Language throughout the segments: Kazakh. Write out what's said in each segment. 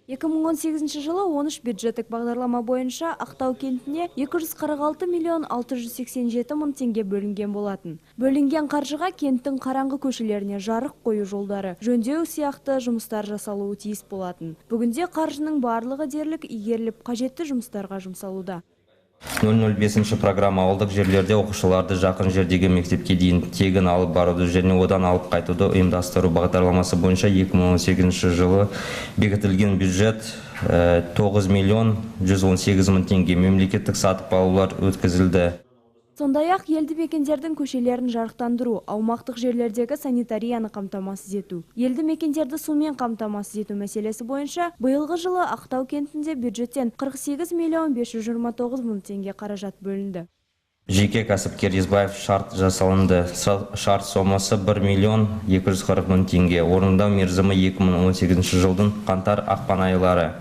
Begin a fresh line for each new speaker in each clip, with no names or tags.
2018 жылы 13 бюджеттік бағдарлама бойынша Ақтау кентіне 246 миллион 687 мың теңге бөлінген болатын. Бөлінген қаржыға кенттің қараңғы көшелеріне жарық қою жолдары, жөндеу сияқты жұмыстар жасалуы тиіс болатын. Бүгінде қаржының барлығы дерлік игеріліп, қажетті жұмыстарға жұмсалуда.
005 программа ауылдық жерлерде оқушыларды жақын жердегі мектепке дейін тегін алып баруды және одан алып қайтуды ұйымдастыру бағдарламасы бойынша 2018 жылы бекітілген бюджет 9 миллион 118 мың теңге мемлекеттік сатып алулар өткізілді.
Сондай-ақ елді мекендердің көшелерін жарықтандыру, аумақтық жерлердегі санитарияны қамтамасыз ету, елді мекендерді сумен қамтамасыз ету мәселесі бойынша биылғы жылы Ақтау кентінде бюджеттен 48 миллион 529 мың теңге қаражат бөлінді.
Жеке кәсіпкер Езбаев шарт жасалынды. Шарт сомасы 1 миллион 240 мың теңге. Орындау мерзімі 2018 жылдың қаңтар-ақпан айлары.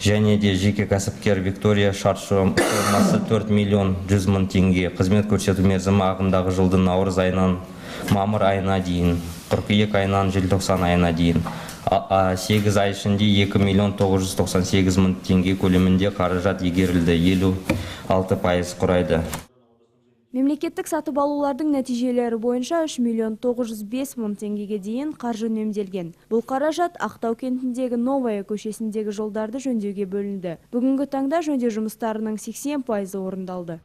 Және де жеке кәсіпкер Виктория шарт сомасы 4 миллион 100 мың теңге. Қызмет көрсету мерзімі ағымдағы жылдың наурыз айынан мамыр айына дейін, қыркүйек айынан желтоқсан айына дейін. 8 ай ішінде 2 миллион 998 мың теңге көлемінде қаражат игерілді, 56% құрайды.
Мемлекеттік сатып алулардың нәтижелері бойынша 3 миллион 905 мың теңгеге дейін қаржы үнемделген. Бұл қаражат Ақтау кентіндегі Новая көшесіндегі жолдарды жөндеуге бөлінді. Бүгінгі таңда жөндеу жұмыстарының 80% орындалды.